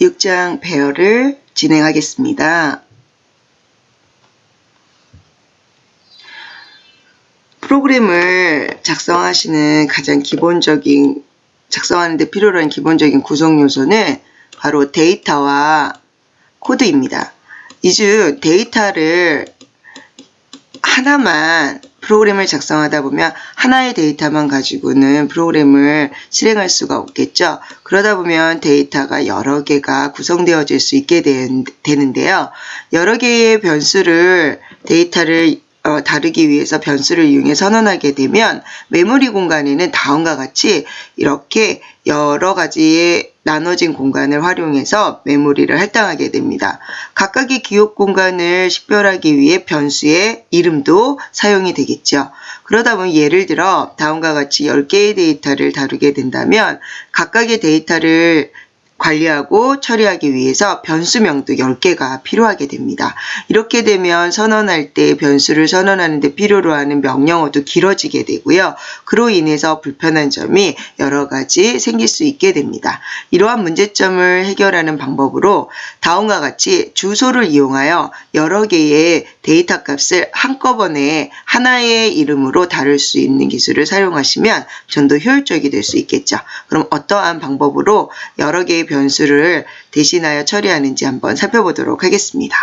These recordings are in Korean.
6장 배열을 진행하겠습니다. 프로그램을 작성하시는 가장 기본적인, 작성하는 데 필요로 한 기본적인 구성 요소는 바로 데이터와 코드입니다. 이 중 데이터를 하나만 프로그램을 작성하다 보면 하나의 데이터만 가지고는 프로그램을 실행할 수가 없겠죠. 그러다 보면 데이터가 여러 개가 구성되어질 수 있게 되는데요. 여러 개의 변수를 데이터를 다루기 위해서 변수를 이용해 선언하게 되면 메모리 공간에는 다음과 같이 이렇게 여러 가지의 나눠진 공간을 활용해서 메모리를 할당하게 됩니다. 각각의 기억 공간을 식별하기 위해 변수의 이름도 사용이 되겠죠. 그러다 보면 예를 들어 다음과 같이 10개의 데이터를 다루게 된다면 각각의 데이터를 관리하고 처리하기 위해서 변수명도 10개가 필요하게 됩니다. 이렇게 되면 선언할 때 변수를 선언하는 데 필요로 하는 명령어도 길어지게 되고요. 그로 인해서 불편한 점이 여러 가지 생길 수 있게 됩니다. 이러한 문제점을 해결하는 방법으로 다음과 같이 주소를 이용하여 여러 개의 데이터 값을 한꺼번에 하나의 이름으로 다룰 수 있는 기술을 사용하시면 좀 더 효율적이 될 수 있겠죠. 그럼 어떠한 방법으로 여러 개의 변수를 대신하여 처리하는지 한번 살펴보도록 하겠습니다.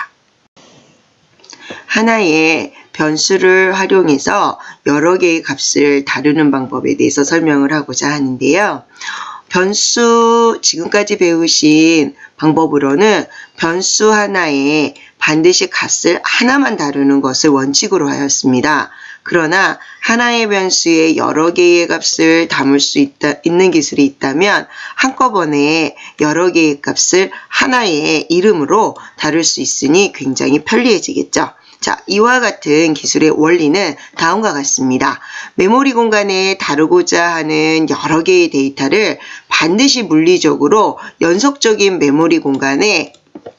하나의 변수를 활용해서 여러 개의 값을 다루는 방법에 대해서 설명을 하고자 하는데요. 변수, 지금까지 배우신 방법으로는 변수 하나에 반드시 값을 하나만 다루는 것을 원칙으로 하였습니다. 그러나 하나의 변수에 여러 개의 값을 담을 수 있는 기술이 있다면 한꺼번에 여러 개의 값을 하나의 이름으로 다룰 수 있으니 굉장히 편리해지겠죠. 자, 이와 같은 기술의 원리는 다음과 같습니다. 메모리 공간에 다루고자 하는 여러 개의 데이터를 반드시 물리적으로 연속적인 메모리 공간에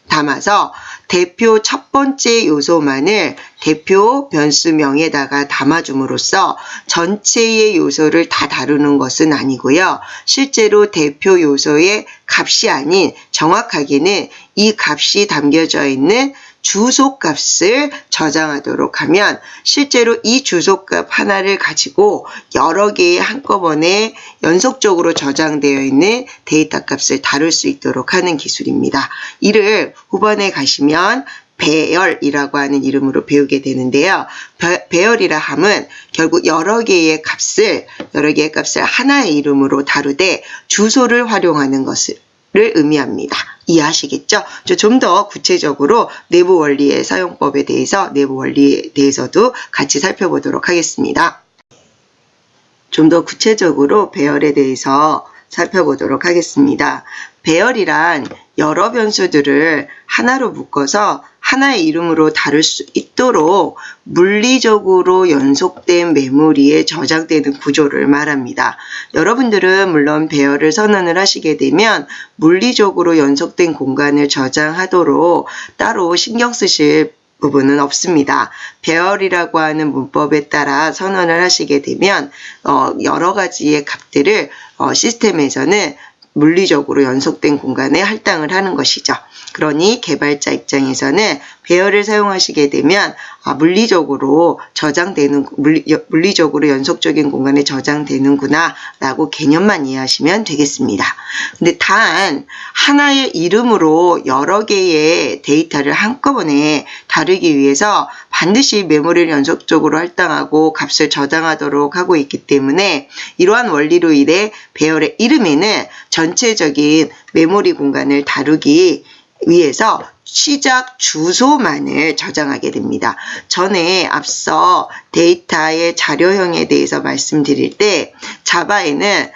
담아서 대표 첫 번째 요소만을 대표 변수명에다가 담아줌으로써 전체의 요소를 다 다루는 것은 아니고요. 실제로 대표 요소의 값이 아닌 정확하게는 이 값이 담겨져 있는 주소값을 저장하도록 하면 실제로 이 주소값 하나를 가지고 여러 개의 한꺼번에 연속적으로 저장되어 있는 데이터 값을 다룰 수 있도록 하는 기술입니다. 이를 후반에 가시면 배열이라고 하는 이름으로 배우게 되는데요. 배열이라 함은 결국 여러 개의 값을 하나의 이름으로 다루되 주소를 활용하는 것을 의미합니다. 이해하시겠죠? 좀 더 구체적으로 내부 원리의 사용법에 대해서, 내부 원리에 대해서도 같이 살펴보도록 하겠습니다. 좀 더 구체적으로 배열에 대해서 살펴보도록 하겠습니다. 배열이란 여러 변수들을 하나로 묶어서 하나의 이름으로 다룰 수 있도록 물리적으로 연속된 메모리에 저장되는 구조를 말합니다. 여러분들은 물론 배열을 선언을 하시게 되면 물리적으로 연속된 공간을 저장하도록 따로 신경 쓰실 부분은 없습니다. 배열이라고 하는 문법에 따라 선언을 하시게 되면 여러 가지의 값들을 시스템에서는 물리적으로 연속된 공간에 할당을 하는 것이죠. 그러니 개발자 입장에서는 배열을 사용하시게 되면 물리적으로 연속적인 공간에 저장되는구나 라고 개념만 이해하시면 되겠습니다. 근데 단 하나의 이름으로 여러 개의 데이터를 한꺼번에 다루기 위해서 반드시 메모리를 연속적으로 할당하고 값을 저장하도록 하고 있기 때문에 이러한 원리로 인해 배열의 이름에는 전체적인 메모리 공간을 다루기 위해서 시작 주소만을 저장하게 됩니다. 전에 앞서 데이터의 자료형에 대해서 말씀드릴 때 자바에는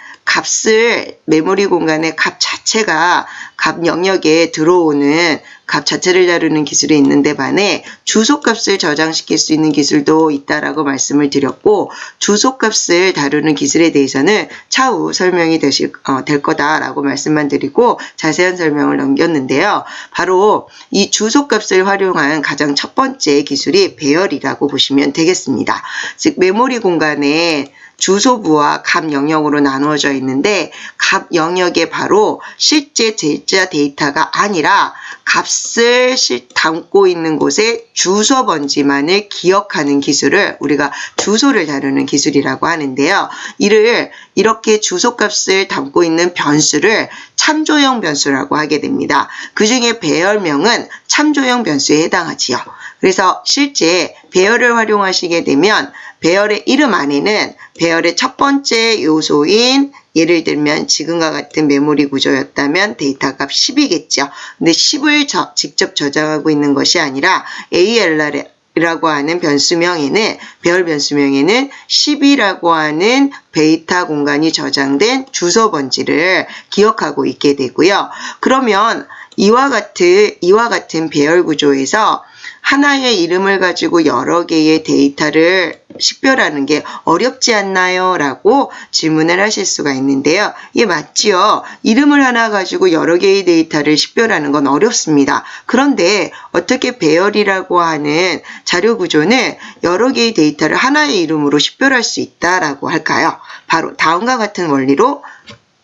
메모리 공간의 값 자체가 값 영역에 들어오는 값 자체를 다루는 기술이 있는데 반해 주소값을 저장시킬 수 있는 기술도 있다라고 말씀을 드렸고, 주소값을 다루는 기술에 대해서는 차후 설명이 될 거다라고 말씀만 드리고 자세한 설명을 넘겼는데요. 바로 이 주소값을 활용한 가장 첫 번째 기술이 배열이라고 보시면 되겠습니다. 즉 메모리 공간에 주소부와 값 영역으로 나누어져 있는데 값 영역에 바로 실제 제자 데이터가 아니라 값을 담고 있는 곳에 주소 번지만을 기억하는 기술을 우리가 주소를 다루는 기술이라고 하는데요. 이를 이렇게 주소값을 담고 있는 변수를 참조형 변수라고 하게 됩니다. 그 중에 배열명은 참조형 변수에 해당하지요. 그래서 실제 배열을 활용하시게 되면 배열의 이름 안에는 배열의 첫 번째 요소인 예를 들면 지금과 같은 메모리 구조였다면 데이터 값 10이겠죠. 근데 10을 직접 저장하고 있는 것이 아니라 ALR이라고 하는 변수명에는 배열 변수명에는 10이라고 하는 데이터 공간이 저장된 주소 번지를 기억하고 있게 되고요. 그러면 이와 같은 배열 구조에서 하나의 이름을 가지고 여러 개의 데이터를 식별하는 게 어렵지 않나요? 라고 질문을 하실 수가 있는데요. 예, 맞지요. 이름을 하나 가지고 여러 개의 데이터를 식별하는 건 어렵습니다. 그런데 어떻게 배열이라고 하는 자료 구조는 여러 개의 데이터를 하나의 이름으로 식별할 수 있다라고 할까요? 바로 다음과 같은 원리로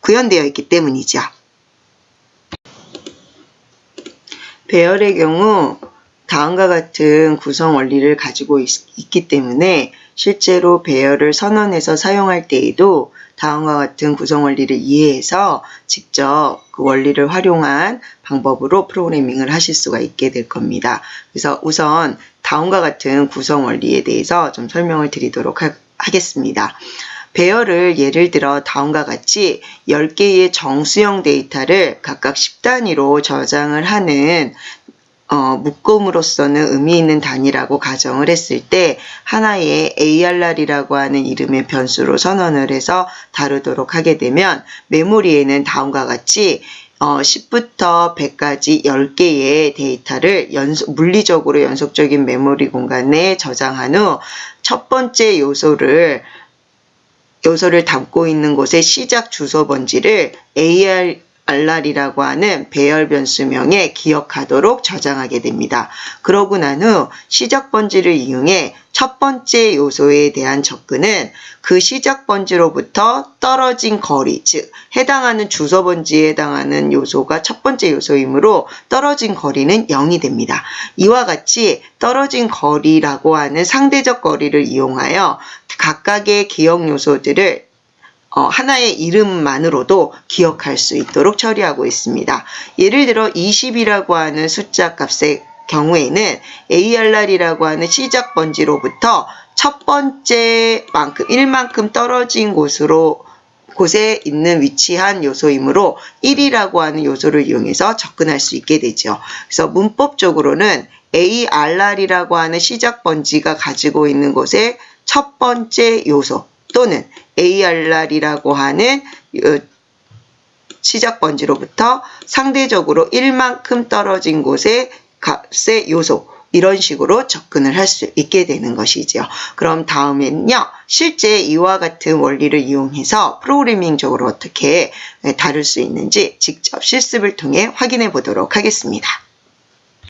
구현되어 있기 때문이죠. 배열의 경우 다음과 같은 구성 원리를 가지고 있기 때문에 실제로 배열을 선언해서 사용할 때에도 다음과 같은 구성 원리를 이해해서 직접 그 원리를 활용한 방법으로 프로그래밍을 하실 수가 있게 될 겁니다. 그래서 우선 다음과 같은 구성 원리에 대해서 좀 설명을 드리도록 하겠습니다. 배열을 예를 들어 다음과 같이 10개의 정수형 데이터를 각각 10단위로 저장을 하는 묶음으로서는 의미 있는 단위라고 가정을 했을 때 하나의 ARR이라고 하는 이름의 변수로 선언을 해서 다루도록 하게 되면 메모리에는 다음과 같이 10부터 100까지 10개의 데이터를 물리적으로 연속적인 메모리 공간에 저장한 후 첫 번째 요소를 담고 있는 곳의 시작 주소 번지를 ARR이라고 하는 배열 변수명에 기억하도록 저장하게 됩니다. 그러고 난 후 시작 번지를 이용해 첫 번째 요소에 대한 접근은 그 시작 번지로부터 떨어진 거리, 즉 해당하는 주소 번지에 해당하는 요소가 첫 번째 요소이므로 떨어진 거리는 0이 됩니다. 이와 같이 떨어진 거리라고 하는 상대적 거리를 이용하여 각각의 기억 요소들을 하나의 이름만으로도 기억할 수 있도록 처리하고 있습니다. 예를 들어 20이라고 하는 숫자 값의 경우에는 ARR이라고 하는 시작 번지로부터 첫 번째 1만큼 떨어진 곳에 있는 위치한 요소이므로 1이라고 하는 요소를 이용해서 접근할 수 있게 되죠. 그래서 문법적으로는 ARR이라고 하는 시작 번지가 가지고 있는 곳의 첫 번째 요소 또는 ARR이라고 하는 시작 번지로부터 상대적으로 1만큼 떨어진 곳의 값의 요소 이런 식으로 접근을 할 수 있게 되는 것이죠. 그럼 다음에는요. 실제 이와 같은 원리를 이용해서 프로그래밍적으로 어떻게 다룰 수 있는지 직접 실습을 통해 확인해 보도록 하겠습니다.